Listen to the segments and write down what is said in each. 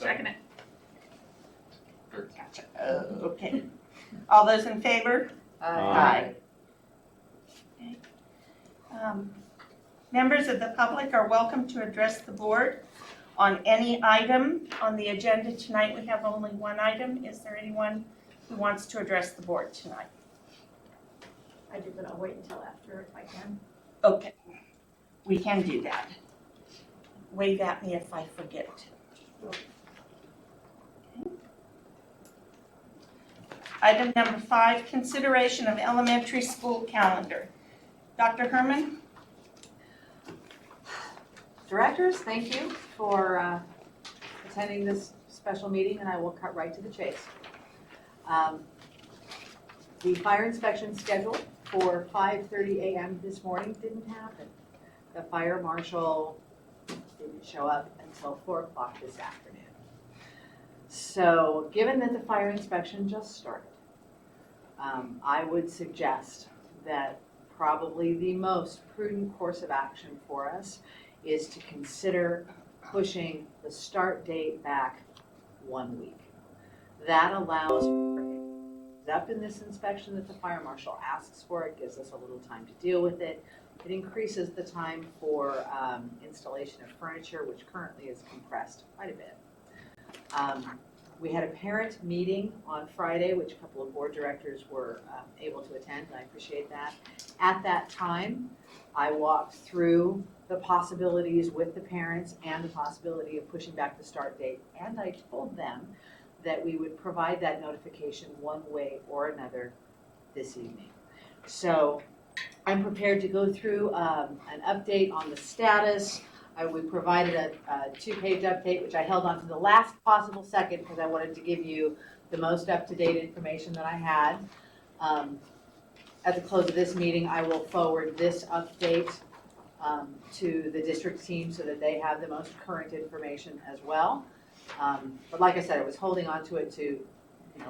Second it. Gotcha. Okay. All those in favor? Aye. Okay. Members of the public are welcome to address the board on any item on the agenda tonight. We have only one item. Is there anyone who wants to address the board tonight? I do, but I'll wait until after if I can. Okay, we can do that. Wave at me if I forget. Okay. Item number 5, consideration of elementary school calendar. Dr. Herman? Directors, thank you for attending this special meeting, and I will cut right to the chase. The fire inspection scheduled for 5:30 a.m. this morning didn't happen. The fire marshal didn't show up until 4 o'clock this afternoon. So given that the fire inspection just started, I would suggest that probably the most prudent course of action for us is to consider pushing the start date back 1 week. That allows for up in this inspection that the fire marshal asks for. It gives us a little time to deal with it. It increases the time for installation of furniture, which currently is compressed quite a bit. We had a parent meeting on Friday, which a couple of board directors were able to attend, and I appreciate that. At that time, I walked through the possibilities with the parents and the possibility of pushing back the start date, and I told them that we would provide that notification one way or another this evening. So I'm prepared to go through an update on the status. We provided a 2-page update, which I held on to the last possible second because I wanted to give you the most up-to-date information that I had. At the close of this meeting, I will forward this update to the district team so that they have the most current information as well. But like I said, I was holding on to it to,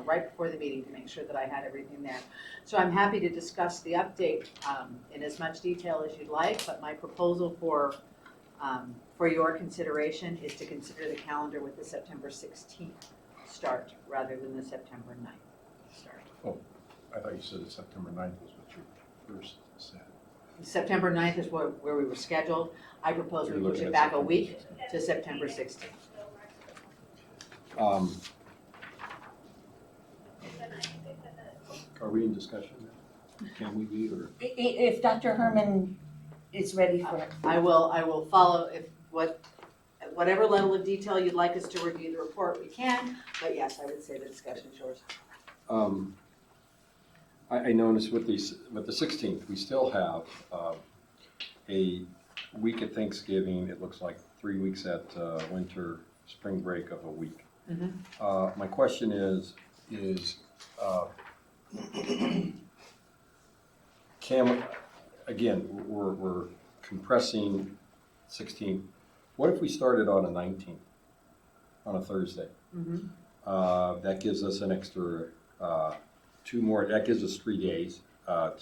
right before the meeting to make sure that I had everything there. So I'm happy to discuss the update in as much detail as you'd like, but my proposal for your consideration is to consider the calendar with the September 16th start rather than the September 9th start. Oh, I thought you said that September 9th was what you first said. September 9th is where we were scheduled. I propose we push it back a week to September 16th. Are we in discussion now? Can we be, or? If Dr. Herman is ready for it. I will follow whatever level of detail you'd like us to review the report, we can, but yes, I would say the discussion is yours. I noticed with the 16th, we still have a week at Thanksgiving. It looks like 3 weeks at winter spring break of a week. Mm-hmm. My question is again, we're compressing 16th. What if we started on a 19th, on a Thursday? Mm-hmm. That gives us an extra 2 more. That gives us 3 days. I'm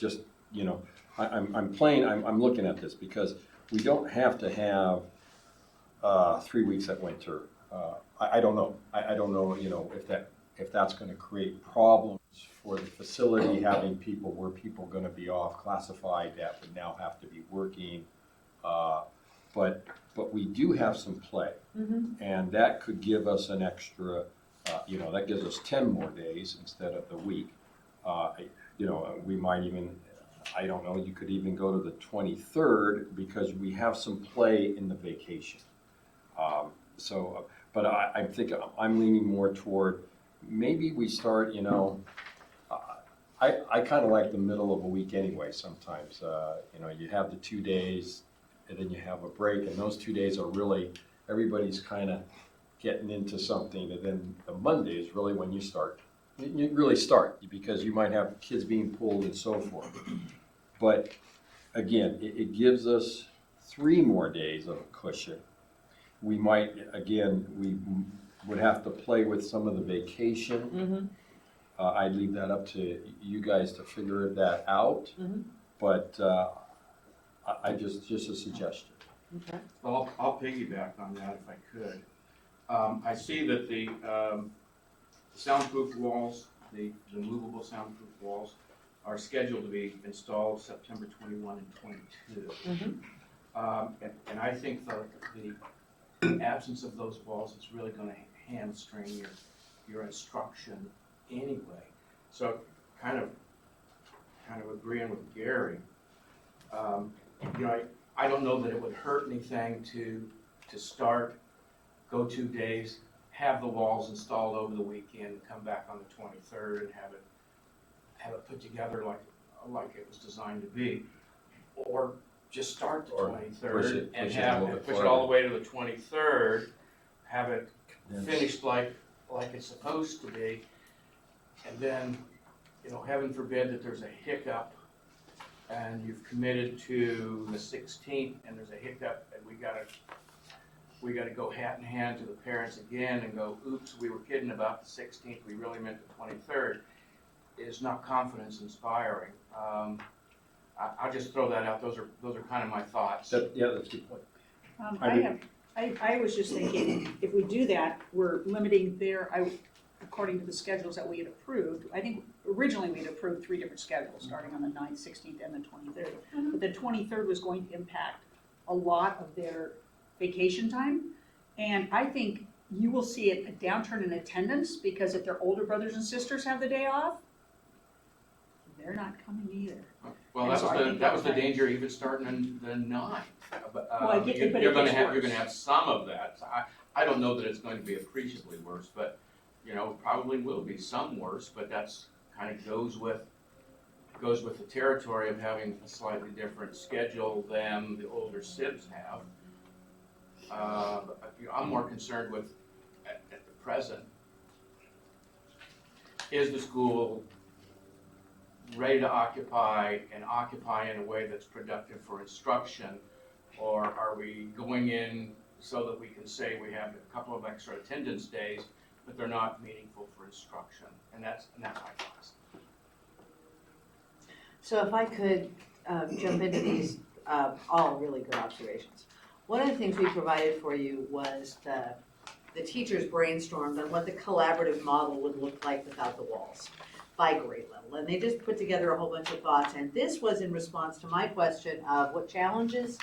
looking at this because we don't have to have 3 weeks at winter. I don't know. I don't know. If that's going to create problems for the facility, having people where people are going to be off classified that would now have to be working. But we do have some play, Mm-hmm. and that could give us an extra. That gives us 10 more days instead of the week. We might even. I don't know. You could even go to the 23rd because we have some play in the vacation. But I think I'm leaning more toward maybe we start, I kind of like the middle of a week anyway sometimes. You have the 2 days and then you have a break, and those 2 days are really, everybody's kind of getting into something, and then the Monday is really when you start. You really start because you might have kids being pulled and so forth. But again, it gives us 3 more days of a cushion. We might, again, we would have to play with some of the vacation. Mm-hmm. I'd leave that up to you guys to figure that out. Mm-hmm. But I just a suggestion. Okay. Well, I'll piggyback on that if I could. I see that the soundproof walls, the movable soundproof walls are scheduled to be installed September 21 and 22. And I think the absence of those walls is really going to hamstring your instruction anyway. So kind of agreeing with Gary. I don't know that it would hurt anything to start, go 2 days, have the walls installed over the weekend, come back on the 23rd and have it put together like it was designed to be, or just start the Or 23rd and push it a little bit push it all the way to the 23rd, have it Yes. finished like it's supposed to be, and then, heaven forbid that there's a hiccup and you've committed to the 16th and there's a hiccup and we gotta go hat in hand to the parents again and go, oops, we were kidding about the 16th, we really meant the 23rd, is not confidence inspiring. I'll just throw that out. Those are kind of my thoughts. Yeah, that's a good point. I was just thinking, if we do that, we're limiting according to the schedules that we had approved. I think originally we had approved 3 different schedules, starting on the 9th, 16th, and the 23rd. But the 23rd was going to impact a lot of their vacation time. And I think you will see a downturn in attendance, because if their older brothers and sisters have the day off, they're not coming either. Well, And so I think that was the that's right. danger even starting in the 9th. But, Well, I get it, but you're it gonna gets have worse. some of that. So I don't know that it's going to be appreciably worse, but probably will be some worse. But that's kind of goes with the territory of having a slightly different schedule than the older sibs have. I'm more concerned with at the present. Is the school ready to occupy and occupy in a way that's productive for instruction, or are we going in so that we can say we have a couple of extra attendance days, but they're not meaningful for instruction? And that's my thoughts. So if I could jump into these, all really good observations. One of the things we provided for you was the teachers brainstormed on what the collaborative model would look like without the walls by grade level. And they just put together a whole bunch of thoughts. And this was in response to my question of what challenges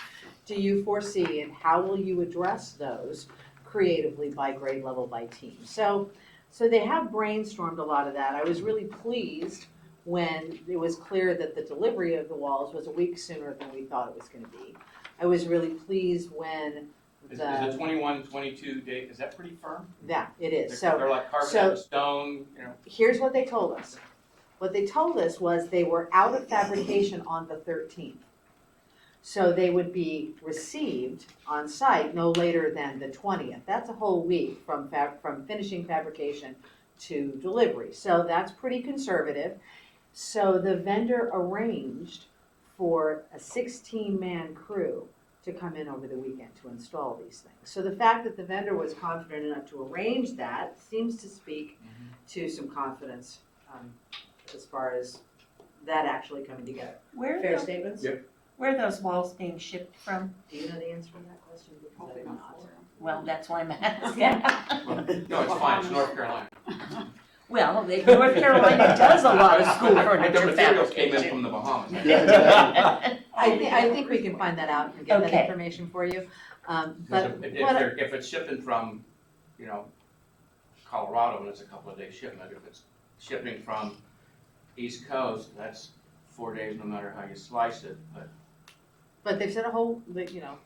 do you foresee and how will you address those creatively by grade level, by team. So they have brainstormed a lot of that. I was really pleased when it was clear that the delivery of the walls was a week sooner than we thought it was going to be. I was really pleased when Is the 21, 22 date, is that pretty firm? Yeah, it is. They're So like carved out of stone, here's what they told us. What they told us was they were out of fabrication on the 13th. So they would be received on site no later than the 20th. That's a whole week from finishing fabrication to delivery. So that's pretty conservative. So the vendor arranged for a 16-man crew to come in over the weekend to install these things. So the fact that the vendor was confident enough to arrange that seems to speak to some confidence as far as that actually coming together. Fair statements? Yep. Where are those walls being shipped from? Do you know the answer to that question? Because I do not. Well, that's why I'm asking. No, it's fine, it's North Carolina. Well, North Carolina does a lot of school The furniture materials came in fabrication. from the Bahamas. I think we can find that out and get that Okay. information for you. But Because what, if it's shipping from, Colorado, and it's a couple of days shipment, if it's shipping from East Coast, that's 4 days no matter how you slice it, but they've said a whole,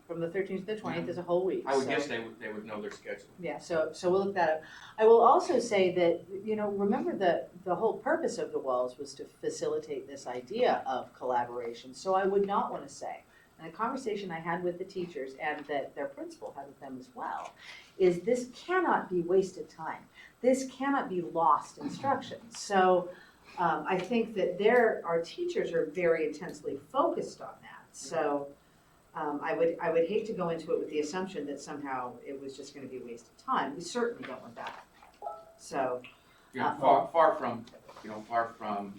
from the 13th to the 20th is a whole week. I would so- guess they would know their schedule. Yeah, so we'll look that up. I will also say that, remember the whole purpose of the walls was to facilitate this idea of collaboration. So I would not want to say, and a conversation I had with the teachers and that their principal had with them as well, is this cannot be wasted time. This cannot be lost instruction. So I think that our teachers are very intensely focused on that. So I would hate to go into it with the assumption that somehow it was just going to be a waste of time. We certainly don't want that. So Far from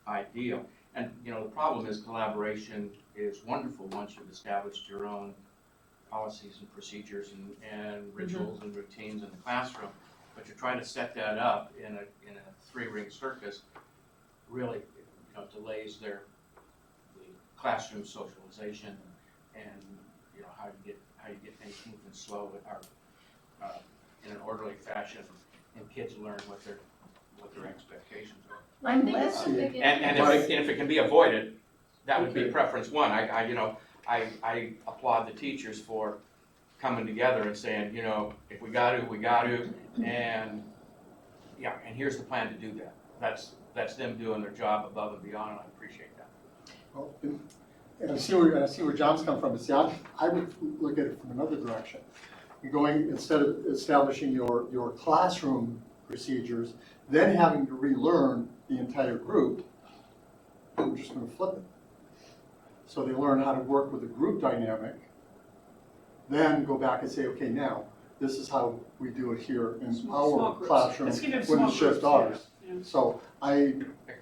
ideal. And, the problem is collaboration is wonderful once you've established your own policies and procedures and rituals and routines in the classroom, but you're trying to set that up in a three-ring circus, really, you know, delays the classroom socialization and, you know, how you get things moving slow or in an orderly fashion, and kids learn what their expectations are. I think that's a big And if it can be avoided, that would be preference one. I applaud the teachers for coming together and saying, you know, if we got to, and yeah, and here's the plan to do that. That's them doing their job above and beyond, and I appreciate that. Well, and I see where John's come from, but see, I would look at it from another direction. You're going, instead of establishing your classroom procedures, then having to relearn the entire group, we're just gonna flip it. So they learn how to work with a group dynamic, then go back and say, okay, now, this is how we do it here in Small our groups. classroom Let's give them when small it's just groups, ours. yeah. So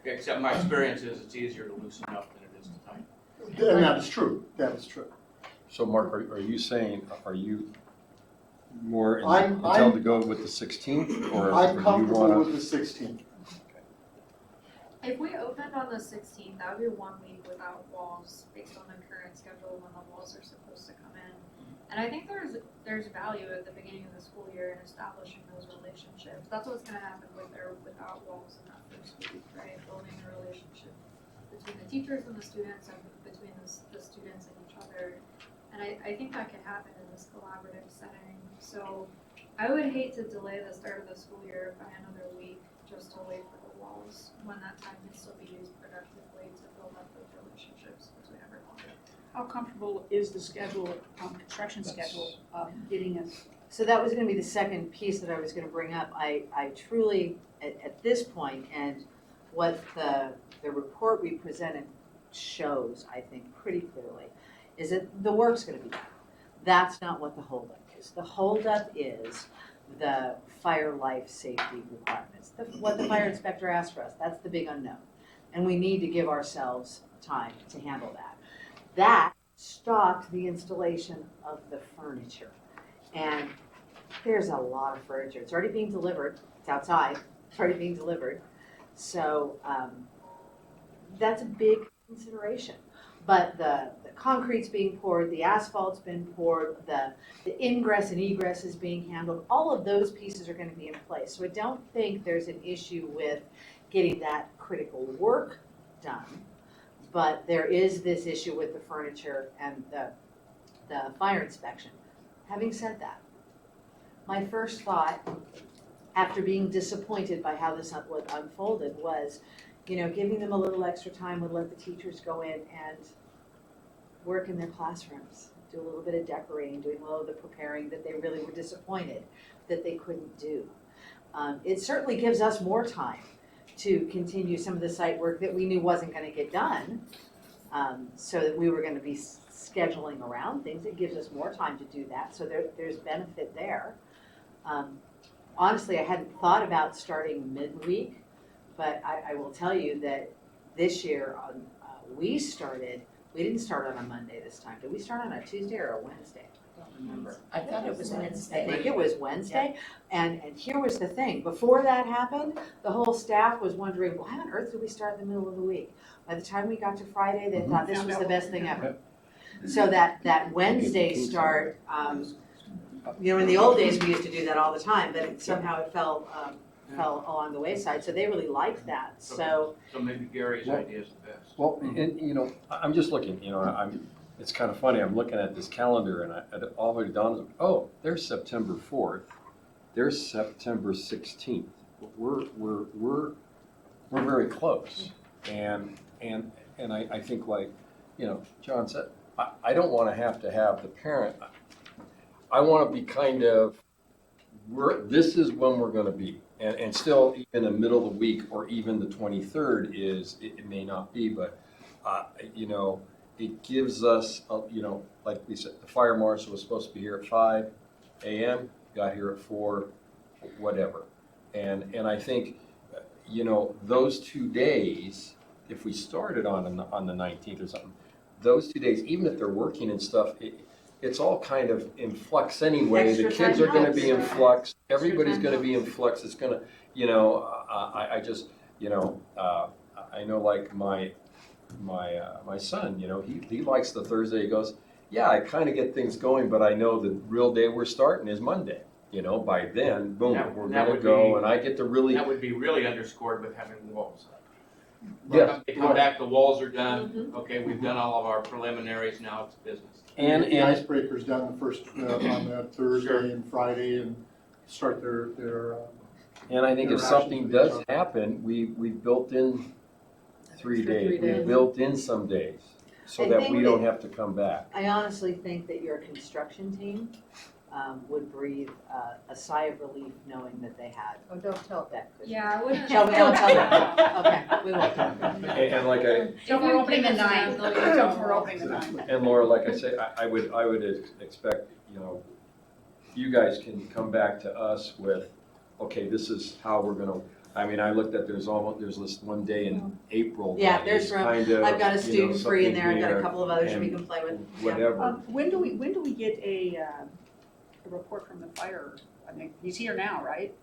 Except my experience is it's easier to loosen up than it is to tighten. and that is true, that is true. So Mark, are you saying, are you more I'm- intent to go with the 16th, or I'm do you comfortable want with the 16th. If we opened on the 16th, that would be 1 week without walls based on the current schedule when the walls are supposed to come in. And I think there's value at the beginning of the school year in establishing those relationships. That's what's going to happen with or without walls in that first week, right? Building a relationship between the teachers and the students, and between the students and each other. And I think that can happen in this collaborative setting. So I would hate to delay the start of the school year by another week just to wait for the walls, when that time can still be used productively to build up those relationships between everyone. How comfortable is the schedule, construction schedule, getting us? So that was gonna be the second piece that I was gonna bring up. I truly, at this point, and what the report we presented shows, I think, pretty clearly, is that the work's gonna be done. That's not what the holdup is. The holdup is the fire life safety requirements, what the fire inspector asked for us. That's the big unknown. And we need to give ourselves time to handle that. That stopped the installation of the furniture. And there's a lot of furniture. It's already being delivered. It's outside. It's already being delivered. So that's a big consideration. But the concrete's being poured, the asphalt's been poured, the ingress and egress is being handled. All of those pieces are going to be in place. So I don't think there's an issue with getting that critical work done. But there is this issue with the furniture and the fire inspection. Having said that, my first thought, after being disappointed by how this unfolded, was, giving them a little extra time would let the teachers go in and work in their classrooms, do a little bit of decorating, doing a little of the preparing that they really were disappointed that they couldn't do. It certainly gives us more time to continue some of the site work that we knew wasn't going to get done, so that we were going to be scheduling around things. It gives us more time to do that, so there's benefit there. Honestly, I hadn't thought about starting midweek, but I will tell you that this year we didn't start on a Monday this time. Did we start on a Tuesday or a Wednesday? I don't remember. I thought it was I Wednesday. think it was Wednesday. And here was the thing. Before that happened, the whole staff was wondering, why on earth did we start in the middle of the week? By the time we got to Friday, they thought this was the best thing ever. So that Wednesday start, in the old days, we used to do that all the time, but somehow it fell along the wayside. So they really liked that. So maybe Gary's idea is the best. Well, and, I'm just looking, it's kind of funny, I'm looking at this calendar and it already dawns, oh, there's September 4th, there's September 16th. We're very close. And I think, like, John said, I don't want to have the parent, I want to be kind of, this is when we're going to be. And still, in the middle of the week, or even the 23rd it may not be, but, it gives us, like we said, the fire marshal was supposed to be here at 5 a.m., got here at 4, whatever. And I think, those 2 days, if we started on the 19th or something, those 2 days, even if they're working and stuff, it's all kind of in flux anyway. The Extra kids time are gonna be in helps. flux, Extra everybody's time gonna be in helps. flux, it's gonna, you know, I just, you know, I know like my son, you know, he likes the Thursday, he goes, yeah, I kinda get things going, but I know the real day we're starting is Monday. You know, by then, boom, That- we're that gonna would go, be- and I get to really, That would be really underscored with having walls. yes. They come back, the walls are done, okay, we've done all of our preliminaries, now it's business. And, The and, icebreaker's done the first, on that Thursday and Friday and start their, and I think if interactions something with does each other. happen, we've built in 3 Extra 3 days, we've days. built in some days, so I that think we don't that- have to come back. I honestly think that your construction team would breathe a sigh of relief knowing that they had. Oh, don't tell that. Chris. Yeah, I wouldn't. Tell me, don't tell them. Okay, we won't. And like I, Tell them we're opening the If you give nine. us a- Tell them we're opening the nine. and Laura, like I say, I would expect, you know, you guys can come back to us with, okay, this is how we're gonna, I mean, I looked at, there's this one day in April. Yeah, that there's is room. kind of, I've got a you know, student free in something there, I've got a there, couple of others that we and can play with. Yeah. Whatever. When do we get a report from the fire? I mean, he's here now, right?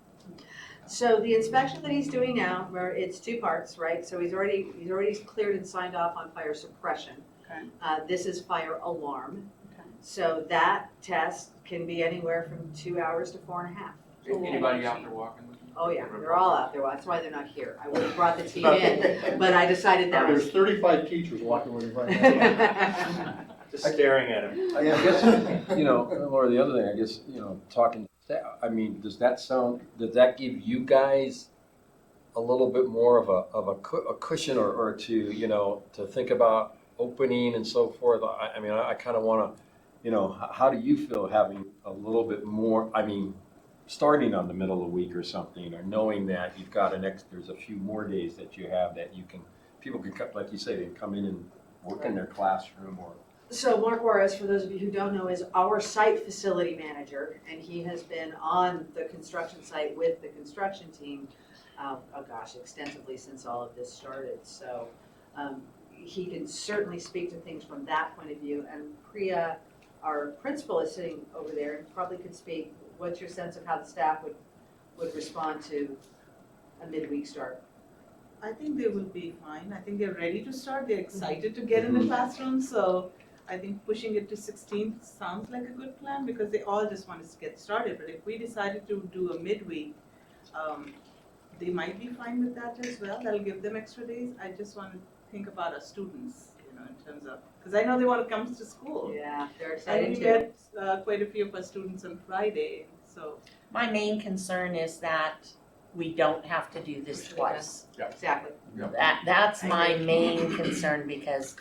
So the inspection that he's doing now, where it's 2 parts, right? So he's already cleared and signed off on fire suppression. Okay. This is fire alarm. Okay. So that test can be anywhere from 2 hours to 4.5. Anybody out there walking with you? Oh yeah, they're all out there. That's why they're not here. I would have brought the team in, but I decided that There's was. 35 teachers walking with him right now. Just staring at him. I guess, you know, Laura, the other thing, I guess, you know, talking to staff, I mean, does that give you guys a little bit more of a cushion or to, you know, to think about opening and so forth? I mean, I kind of want to, you know, how do you feel having a little bit more, I mean, starting on the middle of the week or something, or knowing that you've got there's a few more days that you have that you can, people can, like you say, they can come in and work in their classroom or. So Mark Juarez, for those of you who don't know, is our site facility manager, and he has been on the construction site with the construction team, extensively since all of this started. So he can certainly speak to things from that point of view. And Priya, our principal, is sitting over there and probably could speak. What's your sense of how the staff would respond to a midweek start? I think they will be fine. I think they're ready to start. They're excited to get in the classroom. So I think pushing it to 16th sounds like a good plan because they all just want to get started. But if we decided to do a midweek, they might be fine with that as well. That'll give them extra days. I just want to think about our students, you know, in terms of, because I know they want to come to school. Yeah, they're And excited we too. get quite a few of our students on Friday, so. My main concern is that we don't have to do this twice. Exactly. That's my main concern because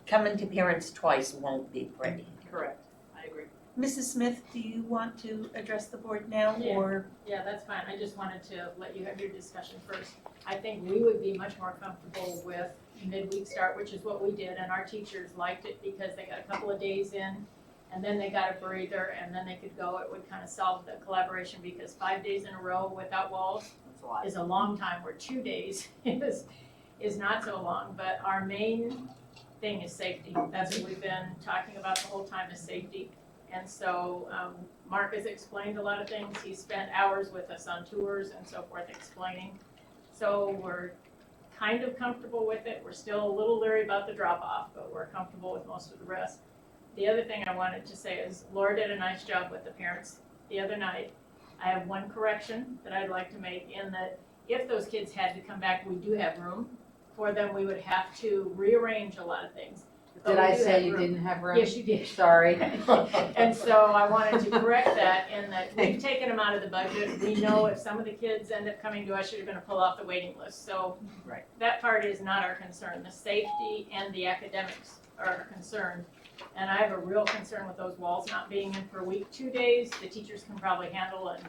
coming to parents twice won't be pretty. Correct. I agree. Mrs. Smith, do you want to address the board now Yeah. or? Yeah, that's fine. I just wanted to let you have your discussion first. I think we would be much more comfortable with midweek start, which is what we did, and our teachers liked it because they got a couple of days in, and then they got a breather, and then they could go. It would kind of solve the collaboration because 5 days in a row without walls That's a lot. is a long time, where 2 days is not so long. But our main thing is safety. That's what we've been talking about the whole time, is safety. And so Mark has explained a lot of things. He spent hours with us on tours and so forth explaining. So we're kind of comfortable with it. We're still a little leery about the drop-off, but we're comfortable with most of the rest. The other thing I wanted to say is Laura did a nice job with the parents the other night. I have one correction that I'd like to make, in that if those kids had to come back, we do have room for them. We would have to rearrange a lot of things. But Did we I do say have you room. didn't have room? Yes, you did. Sorry. And so I wanted to correct that, in that we've taken them out of the budget. We know if some of the kids end up coming to us, you're gonna pull off the waiting list. So Right. that part is not our concern. The safety and the academics are our concern. And I have a real concern with those walls not being in for a week. 2 days, the teachers can probably handle and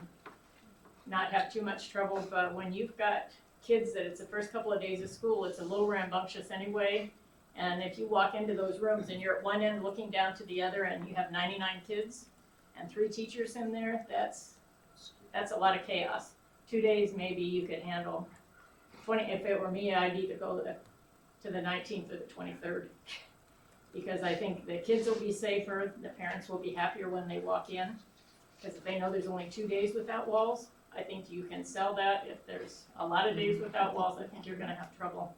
not have too much trouble. But when you've got kids that it's the first couple of days of school, it's a little rambunctious anyway. And if you walk into those rooms and you're at one end looking down to the other and you have 99 kids and 3 teachers in there, that's a lot of chaos. 2 days maybe you could handle. 20, if it were me, I'd either go to the 19th or the 23rd. because I think the kids will be safer, the parents will be happier when they walk in. Because if they know there's only 2 days without walls, I think you can sell that. If there's a lot of days without walls, I think you're gonna have trouble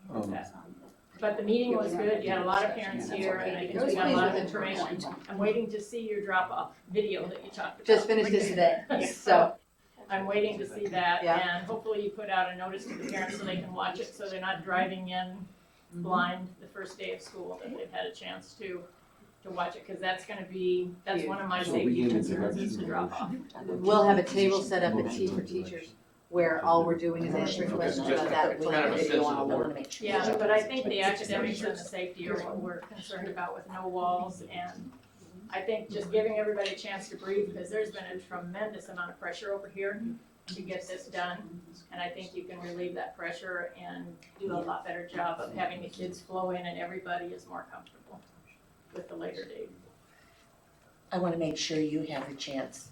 with that. But the meeting was good, you had a lot of parents here, and I think we got a lot of information. I'm waiting to see your drop-off video that you talked about. Just finished this today, so. I'm waiting to see that, Yeah. and hopefully you put out a notice to the parents so they can watch it, so they're not driving in blind the first day of school, that they've had a chance to watch it, because that's one of my So we safety gave concerns the is the drop off. We'll have a table set up at T for Teachers where all we're doing is answering Okay. questions Just about that. kind of a Video on sensible a word. limit. Yeah, but I think the academics and the safety are what we're concerned about with no walls, and I think just giving everybody a chance to breathe, because there's been a tremendous amount of pressure over here to get this done, and I think you can relieve that pressure and do a lot better job of having the kids flow in and everybody is more comfortable with the later date. I want to make sure you have a chance.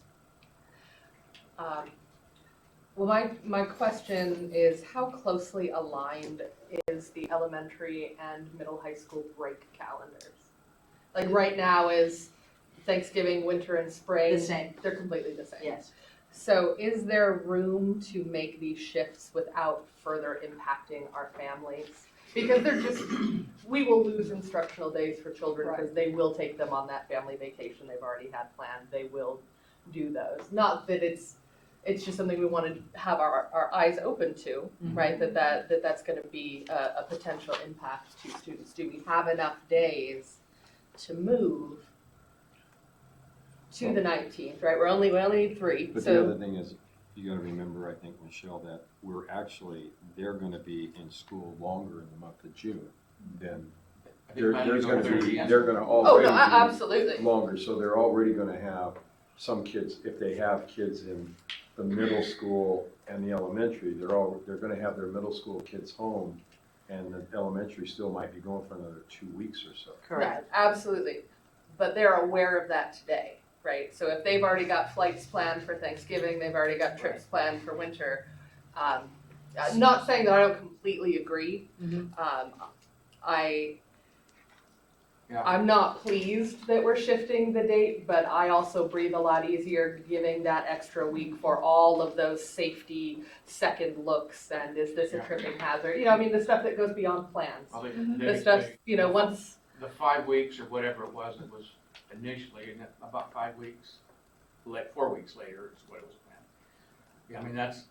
Well, my question is, how closely aligned is the elementary and middle high school break calendars? Like right now is Thanksgiving, winter and spring. The same, They're completely the same. yes. So is there room to make these shifts without further impacting our families? Because we will lose instructional days for children because they will take them on that family vacation they've already had planned. They will do those. Not that it's just something we want to have our eyes open to, right? That's going to be a potential impact to students. Do we have enough days to move to the 19th, right? We only need 3. But so the other thing is, you gotta remember, I think, Michelle, that they're gonna be in school longer in the month of June than, I think mine would go 30, yeah. they're gonna oh already no, be absolutely. longer, so they're already gonna have some kids, if they have kids in the middle school and the elementary, they're gonna have their middle school kids home, and the elementary still might be going for another 2 weeks or so. Correct. Absolutely. But they're aware of that today, right? So if they've already got flights planned for Thanksgiving, they've already got trips planned for winter. Not saying that I don't completely agree. Yeah. I'm not pleased that we're shifting the date, but I also breathe a lot easier giving that extra week for all of those safety second looks and is this a tripping hazard? I mean, the stuff that goes beyond plans. Well, The stuff, once. The 5 weeks or whatever it was initially, and about 5 weeks, 4 weeks later is what it was planned. Yeah, I mean, that's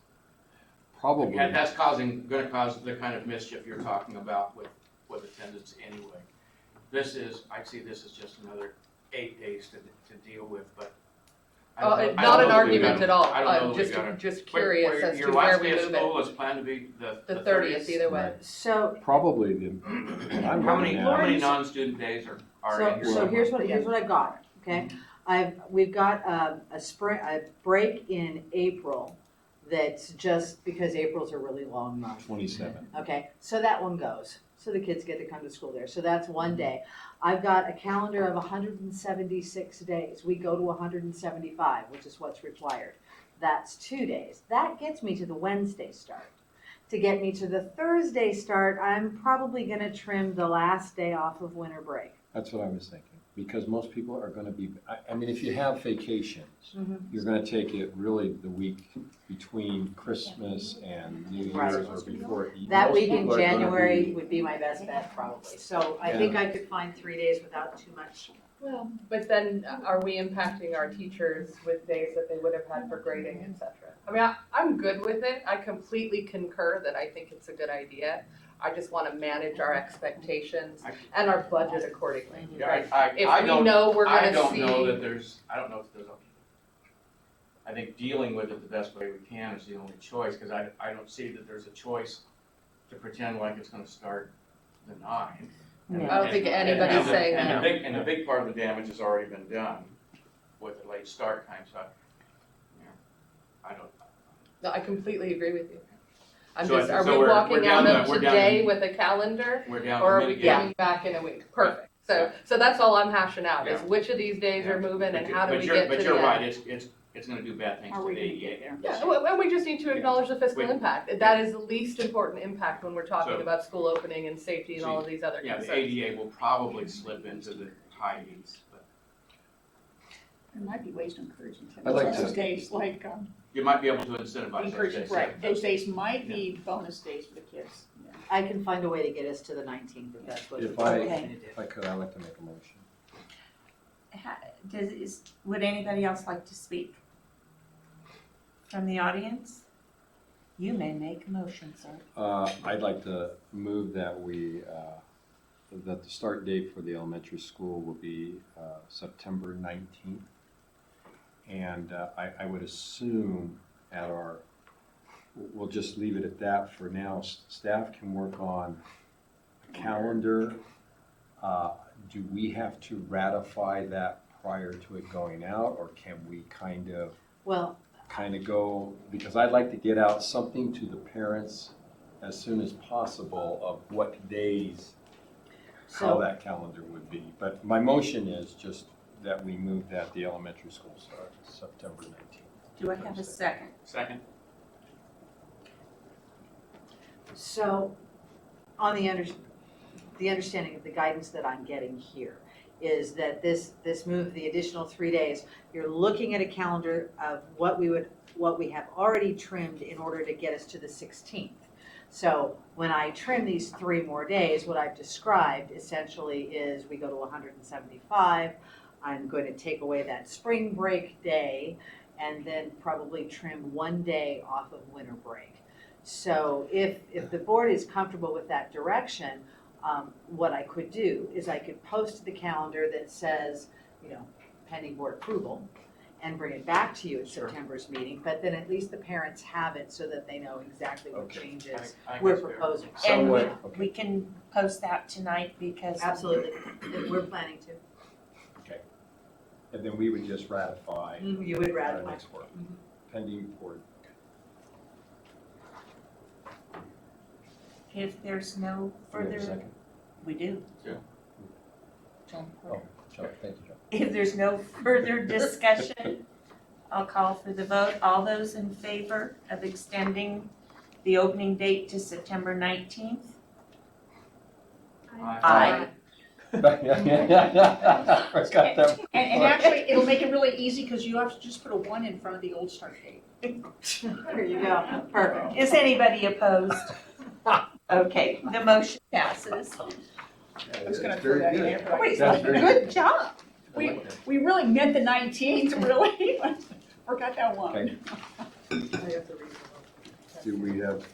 Probably. gonna cause the kind of mischief you're talking about with attendance anyway. I see this as just another 8 days to deal with, but. Not an know that we argument gotta- at all. I don't know that we Just gotta- just curious Wait, as to your where last we day of move school it. is planned to be the 30th either way. So, Probably the. How many non-student days are in your? so here's what I've got, okay? We've got a break in April that's just because April's a really long month. 27. Okay, so that one goes. So the kids get to come to school there. So that's one day. I've got a calendar of 176 days. We go to 175, which is what's required. That's 2 days. That gets me to the Wednesday start. To get me to the Thursday start, I'm probably going to trim the last day off of winter break. That's what I was thinking, because most people are gonna be, I mean, if you have vacations, Mhm. you're gonna take it really the week between Christmas and New Right. Year's or before. That Most week in people are gonna January be- would be my best bet probably. So I think I could find 3 days without too much. Well, but then are we impacting our teachers with days that they would have had for grading, et cetera? I mean, I'm good with it. I completely concur that I think it's a good idea. I just want to manage our expectations and our budget accordingly, right? If we know we're I going to don't know see, that I don't know if there's I think dealing with it the best way we can is the only choice, because I don't see that there's a choice to pretend like it's gonna start the 9. I don't think anybody's saying and that. the big part of the damage has already been done with the late start time, so, I don't. No, I completely agree with you. Are So we we're walking down out of to- we're down today to- with a calendar? We're down Or to are we mitigate. getting back in a week? Perfect. So that's all I'm hashing out, is Yeah. which of these days are moving and how do we get to the But you're end? right, it's gonna do bad things How to are we the gonna ADA. get there? Yeah, and we just need to acknowledge the fiscal Wait. impact. That is the least important impact when we're talking So- about school opening and safety and all of these other Yeah, concerns. the ADA will probably slip into the high 80s, but There might be ways to encourage them. I'd like Those to- days, like, you might be able to incentivize those encourage, days. right, those days might be bonus days for the kids. Yeah. I can find a way to get us to the 19th if that's what If we're I- going to Okay. do. If I could, I'd like to make a motion. Would anybody else like to speak? From the audience? You may make a motion, sir. I'd like to move that that the start date for the elementary school will be September 19th. And I would assume we'll just leave it at that for now. Staff can work on a calendar. Do we have to ratify that prior to it going out, or can we kind of Well, go, because I'd like to get out something to the parents as soon as possible of what days, how so, that calendar would be. But my motion is just that we move that the elementary school starts September 19th. Do I have a second? Second? so on the understanding of the guidance that I'm getting here is that this move, the additional 3 days, you're looking at a calendar of what we have already trimmed in order to get us to the 16th. So when I trim these 3 more days, what I've described essentially is we go to 175. I'm going to take away that spring break day and then probably trim 1 day off of winter break. So if the board is comfortable with that direction, what I could do is I could post the calendar that says, pending board approval, and bring it back to you at Sure. September's meeting, but then at least the parents have it so that they know exactly what Okay. changes I think we're that's fair. proposing. So And what- we can post that tonight because. Absolutely, we're planning to. And then we would just ratify You would our ratify. next work, pending board. If there's no Do we have a further, second? we do. Yeah. John. Oh, John, thank you, John. If there's no further discussion, I'll call for the vote. All those in favor of extending the opening date to September 19th? Aye. Forgot that. And actually, it'll make it really easy, because you have to just put a 1 in front of the old start date. There you go, perfect. Is anybody opposed? Okay, the motion passes. I was gonna throw that in there, but I- Wait, That's very good job. We really meant the 19th, really. Forgot that one. Okay. Do we have?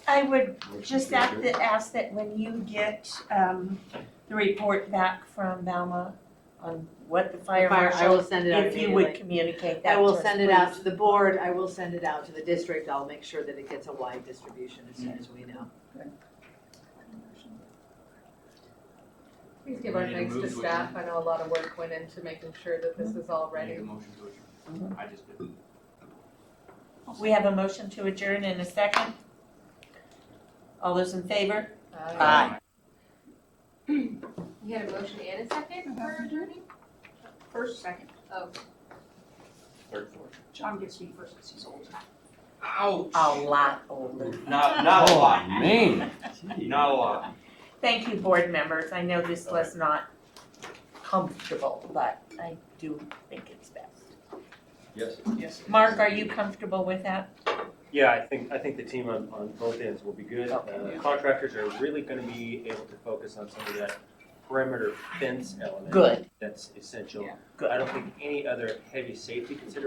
I would motion just to adjourn? ask that when you get the report back from Balma on what the fire I marshal, will send it out if you would immediately. communicate that I to will us, send it out please. to the board, I will send it out to the district, I'll make sure that it gets a wide distribution as soon as we know. Please give our We need to thanks to move to staff. I know a lot of work went into making sure that this is all I need ready. a motion to adjourn. I just did. We have a motion to adjourn in a second. All those in favor? Aye. You had a motion and a second for adjourning? First, second. Oh. Third, fourth. John gets me first, because he's old. Ouch! A lot older. Not a lot. Man. Not a lot. Thank you, board members. I know this was not comfortable, but I do think it's best. Yes. Yes. Mark, are you comfortable with that? Yeah, I think the team on both ends will be good. Contractors are really gonna be able to focus on some of that perimeter fence element. Good. That's essential. Yeah. Good. I don't think any other heavy safety considerations